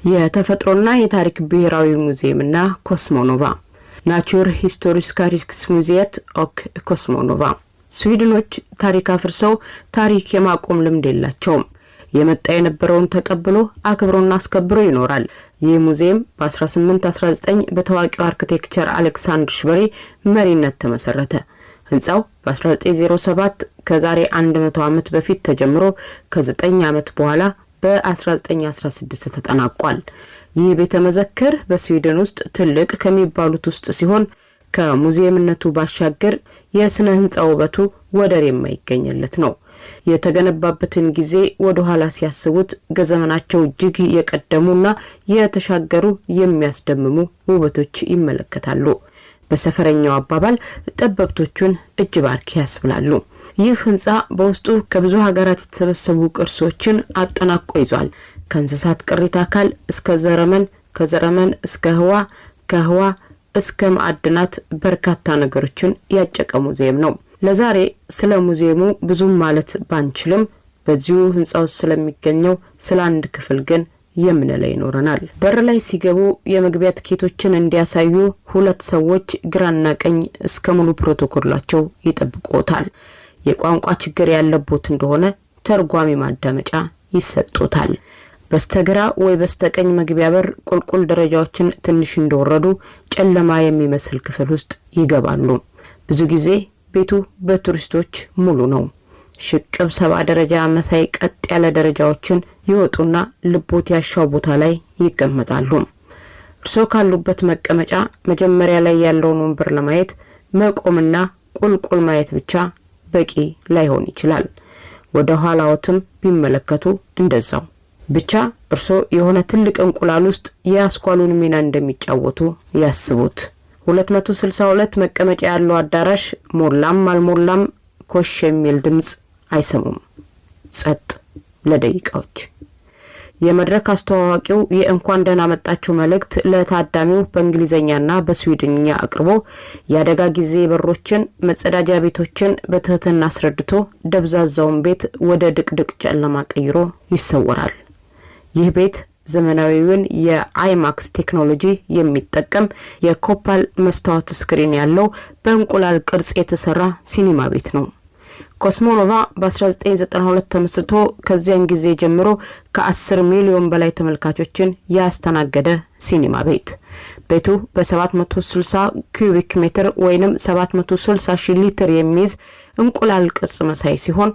የተፈጥሮና የታሪክ ብሔራዊ ሙዚየምና ኮስሞኖቫ ናቹር ሂስቶሪስካ ሙዚየት ኦክ ኮስሞኖቫ ስዊድኖች ታሪክ አፍርሰው ታሪክ የማቆም ልምድ የላቸውም። የመጣ የነበረውን ተቀብሎ አክብሮና አስከብሮ ይኖራል። ይህ ሙዚየም በ1819 በታዋቂው አርኪቴክቸር አሌክሳንደር ሽበሪ መሪነት ተመሰረተ። ህንጻው በ1907 ከዛሬ 100 ዓመት በፊት ተጀምሮ ከ9 ዓመት በኋላ በ1916 ተጠናቋል። ይህ ቤተ መዘክር በስዊድን ውስጥ ትልቅ ከሚባሉት ውስጥ ሲሆን ከሙዚየምነቱ ባሻገር የስነ ህንጻ ውበቱ ወደር የማይገኝለት ነው። የተገነባበትን ጊዜ ወደ ኋላ ሲያስቡት ገዘመናቸው እጅግ የቀደሙና የተሻገሩ የሚያስደምሙ ውበቶች ይመለከታሉ። በሰፈረኛው አባባል ጠበብቶቹን እጅ ባርኪ ያስብላሉ። ይህ ህንጻ በውስጡ ከብዙ ሀገራት የተሰበሰቡ ቅርሶችን አጠናቆ ይዟል። ከእንስሳት ቅሪተ አካል እስከ ዘረመን፣ ከዘረመን እስከ ህዋ፣ ከህዋ እስከ ማዕድናት በርካታ ነገሮችን ያጨቀ ሙዚየም ነው። ለዛሬ ስለ ሙዚየሙ ብዙም ማለት ባንችልም በዚሁ ህንጻው ስለሚገኘው ስለ አንድ ክፍል ግን የምንለው ይኖርናል። በር ላይ ሲገቡ የመግቢያ ትኬቶችን እንዲያሳዩ ሁለት ሰዎች ግራና ቀኝ እስከ ሙሉ ፕሮቶኮላቸው ይጠብቁታል። የቋንቋ ችግር ያለበት እንደሆነ ተርጓሚ ማዳመጫ ይሰጡታል። በስተግራ ወይ በስተቀኝ መግቢያ በር ቁልቁል ደረጃዎችን ትንሽ እንደወረዱ ጨለማ የሚመስል ክፍል ውስጥ ይገባሉ። ብዙ ጊዜ ቤቱ በቱሪስቶች ሙሉ ነው። ሽቅብ 7 ደረጃ መሳይ ቀጥ ያለ ደረጃዎችን ይወጡና ልቦት ያሻው ቦታ ላይ ይቀመጣሉ። እርሶ ካሉበት መቀመጫ መጀመሪያ ላይ ያለውን ወንበር ለማየት መቆምና ቁልቁል ማየት ብቻ በቂ ላይሆን ይችላል። ወደ ኋላዎትም ቢመለከቱ እንደዛው። ብቻ እርሶ የሆነ ትልቅ እንቁላል ውስጥ የአስኳሉን ሚና እንደሚጫወቱ ያስቡት። 262 መቀመጫ ያለው አዳራሽ ሞላም አልሞላም ኮሽ የሚል ድምጽ አይሰሙም። ጸጥ ለደቂቃዎች። የመድረክ አስተዋዋቂው የእንኳን ደህና መጣችሁ መልእክት ለታዳሚው በእንግሊዘኛና በስዊድንኛ አቅርቦ ያደጋ ጊዜ በሮችን፣ መጸዳጃ ቤቶችን በትህትና አስረድቶ ደብዛዛውን ቤት ወደ ድቅድቅ ጨለማ ቀይሮ ይሰወራል። ይህ ቤት ዘመናዊውን የአይማክስ ቴክኖሎጂ የሚጠቀም የኮፓል መስታወት ስክሪን ያለው በእንቁላል ቅርጽ የተሰራ ሲኒማ ቤት ነው። ኮስሞኖቫ በ1992 ተመስርቶ ከዚያን ጊዜ ጀምሮ ከ10 ሚሊዮን በላይ ተመልካቾችን ያስተናገደ ሲኒማ ቤት። ቤቱ በ760 ኩቢክ ሜትር ወይንም 760 ሺህ ሊትር የሚይዝ እንቁላል ቅርጽ መሳይ ሲሆን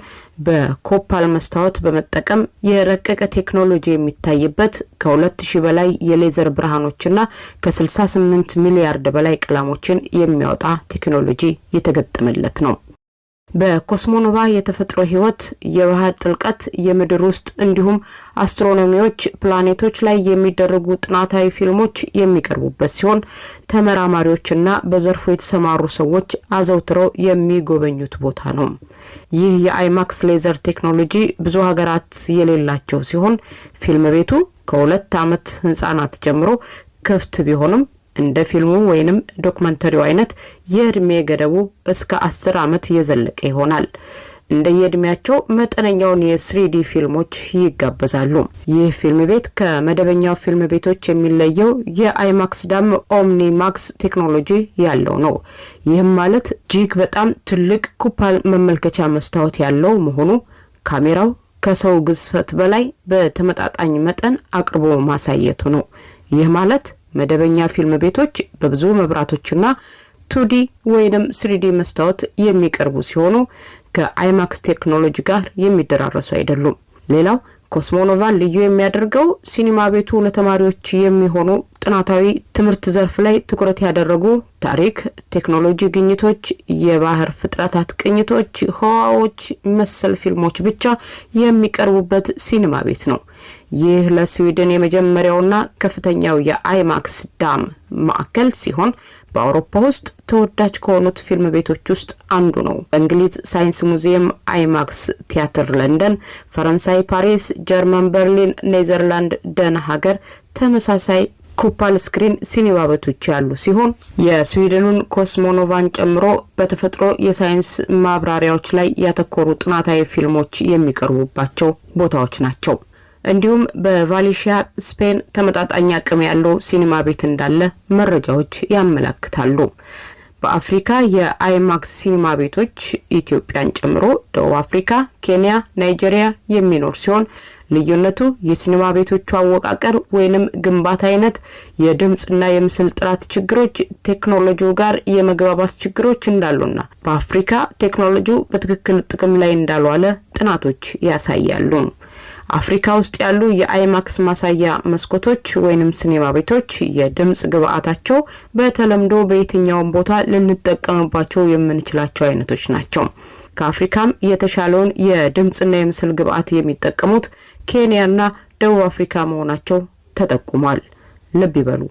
በኮፓል መስታወት በመጠቀም የረቀቀ ቴክኖሎጂ የሚታይበት ከ2000 በላይ የሌዘር ብርሃኖችና ከ68 ሚሊያርድ በላይ ቀለሞችን የሚያወጣ ቴክኖሎጂ የተገጠመለት ነው። በኮስሞኖቫ የተፈጥሮ ህይወት፣ የባህር ጥልቀት፣ የምድር ውስጥ እንዲሁም አስትሮኖሚዎች ፕላኔቶች ላይ የሚደረጉ ጥናታዊ ፊልሞች የሚቀርቡበት ሲሆን ተመራማሪዎችና በዘርፉ የተሰማሩ ሰዎች አዘውትረው የሚጎበኙት ቦታ ነው። ይህ የአይማክስ ሌዘር ቴክኖሎጂ ብዙ ሀገራት የሌላቸው ሲሆን ፊልም ቤቱ ከ2 ዓመት ህፃናት ጀምሮ ክፍት ቢሆንም እንደ ፊልሙ ወይንም ዶክመንተሪው አይነት የእድሜ ገደቡ እስከ 10 ዓመት የዘለቀ ይሆናል። እንደ የእድሜያቸው መጠነኛውን የ3D ፊልሞች ይጋበዛሉ። ይህ ፊልም ቤት ከመደበኛው ፊልም ቤቶች የሚለየው የአይማክስ ዳም ኦምኒማክስ ቴክኖሎጂ ያለው ነው። ይህም ማለት እጅግ በጣም ትልቅ ኩፓል መመልከቻ መስታወት ያለው መሆኑ ካሜራው ከሰው ግዝፈት በላይ በተመጣጣኝ መጠን አቅርቦ ማሳየቱ ነው። ይህ ማለት መደበኛ ፊልም ቤቶች በብዙ መብራቶችና 2D ወይንም 3D መስታወት የሚቀርቡ ሲሆኑ ከአይማክስ ቴክኖሎጂ ጋር የሚደራረሱ አይደሉም። ሌላው ኮስሞኖቫን ልዩ የሚያደርገው ሲኒማ ቤቱ ለተማሪዎች የሚሆኑ ጥናታዊ ትምህርት ዘርፍ ላይ ትኩረት ያደረጉ ታሪክ፣ ቴክኖሎጂ ግኝቶች፣ የባህር ፍጥረታት ቅኝቶች፣ ህዋዎች መሰል ፊልሞች ብቻ የሚቀርቡበት ሲኒማ ቤት ነው። ይህ ለስዊድን የመጀመሪያውና ከፍተኛው የአይማክስ ዳም ማዕከል ሲሆን በአውሮፓ ውስጥ ተወዳጅ ከሆኑት ፊልም ቤቶች ውስጥ አንዱ ነው። በእንግሊዝ ሳይንስ ሙዚየም፣ አይማክስ ቲያትር ለንደን፣ ፈረንሳይ ፓሪስ፣ ጀርመን በርሊን፣ ኔዘርላንድ ደን ሀገር ተመሳሳይ ኮፓል ስክሪን ሲኒማ ቤቶች ያሉ ሲሆን የስዊድኑን ኮስሞኖቫን ጨምሮ በተፈጥሮ የሳይንስ ማብራሪያዎች ላይ ያተኮሩ ጥናታዊ ፊልሞች የሚቀርቡባቸው ቦታዎች ናቸው። እንዲሁም በቫሌንሺያ ስፔን ተመጣጣኝ አቅም ያለው ሲኒማ ቤት እንዳለ መረጃዎች ያመለክታሉ። በአፍሪካ የአይማክስ ሲኒማ ቤቶች ኢትዮጵያን ጨምሮ ደቡብ አፍሪካ፣ ኬንያ፣ ናይጄሪያ የሚኖር ሲሆን ልዩነቱ የሲኒማ ቤቶቹ አወቃቀር ወይንም ግንባታ አይነት፣ የድምጽና የምስል ጥራት ችግሮች፣ ቴክኖሎጂው ጋር የመግባባት ችግሮች እንዳሉና በአፍሪካ ቴክኖሎጂው በትክክል ጥቅም ላይ እንዳልዋለ ጥናቶች ያሳያሉ። አፍሪካ ውስጥ ያሉ የአይማክስ ማሳያ መስኮቶች ወይንም ሲኒማ ቤቶች የድምጽ ግብአታቸው በተለምዶ በየትኛውም ቦታ ልንጠቀምባቸው የምንችላቸው አይነቶች ናቸው። ከአፍሪካም የተሻለውን የድምጽና የምስል ግብአት የሚጠቀሙት ኬንያና ደቡብ አፍሪካ መሆናቸው ተጠቁሟል። ልብ ይበሉ፣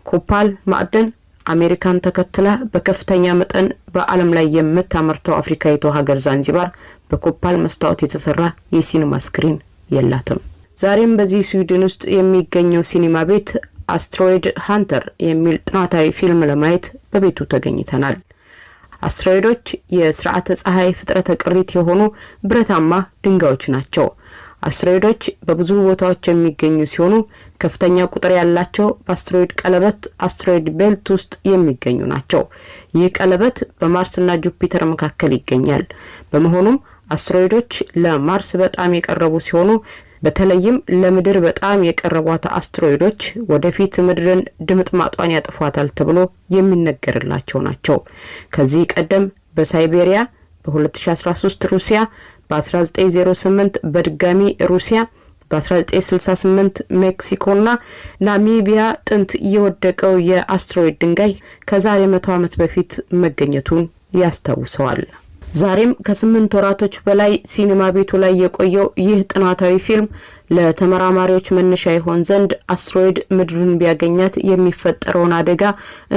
ኮፓል ማዕድን አሜሪካን ተከትላ በከፍተኛ መጠን በዓለም ላይ የምታመርተው አፍሪካዊቷ ሀገር ዛንዚባር በኮፓል መስታወት የተሰራ የሲኒማ ስክሪን የላትም። ዛሬም በዚህ ስዊድን ውስጥ የሚገኘው ሲኒማ ቤት አስትሮይድ ሃንተር የሚል ጥናታዊ ፊልም ለማየት በቤቱ ተገኝተናል። አስትሮይዶች የሥርዓተ ፀሐይ ፍጥረተ ቅሪት የሆኑ ብረታማ ድንጋዮች ናቸው። አስትሮይዶች በብዙ ቦታዎች የሚገኙ ሲሆኑ ከፍተኛ ቁጥር ያላቸው በአስትሮይድ ቀለበት አስትሮይድ ቤልት ውስጥ የሚገኙ ናቸው። ይህ ቀለበት በማርስና ጁፒተር መካከል ይገኛል። በመሆኑም አስትሮይዶች ለማርስ በጣም የቀረቡ ሲሆኑ በተለይም ለምድር በጣም የቀረቧት አስትሮይዶች ወደፊት ምድርን ድምጥማጧን ያጠፏታል ተብሎ የሚነገርላቸው ናቸው። ከዚህ ቀደም በሳይቤሪያ በ2013 ሩሲያ፣ በ1908 በድጋሚ ሩሲያ፣ በ1968 ሜክሲኮና ናሚቢያ ጥንት የወደቀው የአስትሮይድ ድንጋይ ከዛሬ 100 ዓመት በፊት መገኘቱን ያስታውሰዋል። ዛሬም ከ8 ወራቶች በላይ ሲኒማ ቤቱ ላይ የቆየው ይህ ጥናታዊ ፊልም ለተመራማሪዎች መነሻ ይሆን ዘንድ አስትሮይድ ምድርን ቢያገኛት የሚፈጠረውን አደጋ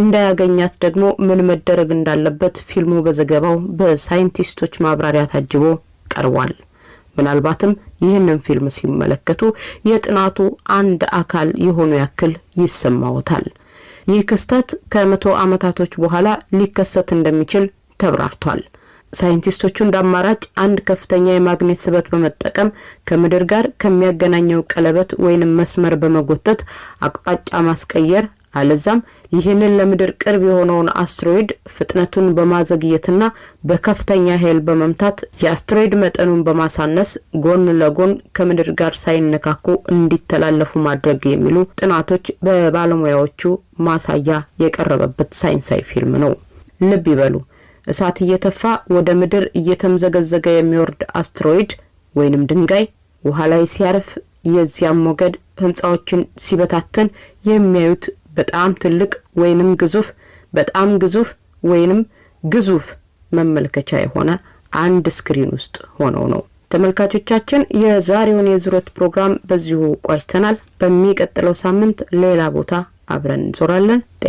እንዳያገኛት ደግሞ ምን መደረግ እንዳለበት ፊልሙ በዘገባው በሳይንቲስቶች ማብራሪያ ታጅቦ ቀርቧል። ምናልባትም ይህንን ፊልም ሲመለከቱ የጥናቱ አንድ አካል የሆኑ ያክል ይሰማዎታል። ይህ ክስተት ከ100 ዓመታቶች በኋላ ሊከሰት እንደሚችል ተብራርቷል። ሳይንቲስቶቹ እንዳማራጭ አንድ ከፍተኛ የማግኔት ስበት በመጠቀም ከምድር ጋር ከሚያገናኘው ቀለበት ወይንም መስመር በመጎተት አቅጣጫ ማስቀየር አለዛም ይህንን ለምድር ቅርብ የሆነውን አስትሮይድ ፍጥነቱን በማዘግየትና በከፍተኛ ኃይል በመምታት የአስትሮይድ መጠኑን በማሳነስ ጎን ለጎን ከምድር ጋር ሳይነካኩ እንዲተላለፉ ማድረግ የሚሉ ጥናቶች በባለሙያዎቹ ማሳያ የቀረበበት ሳይንሳዊ ፊልም ነው። ልብ ይበሉ፣ እሳት እየተፋ ወደ ምድር እየተምዘገዘገ የሚወርድ አስትሮይድ ወይንም ድንጋይ ውሃ ላይ ሲያርፍ የዚያም ሞገድ ህንጻዎችን ሲበታተን የሚያዩት በጣም ትልቅ ወይንም ግዙፍ፣ በጣም ግዙፍ ወይንም ግዙፍ መመልከቻ የሆነ አንድ ስክሪን ውስጥ ሆነው ነው። ተመልካቾቻችን የዛሬውን የዙረት ፕሮግራም በዚሁ ቋጭተናል። በሚቀጥለው ሳምንት ሌላ ቦታ አብረን እንዞራለን።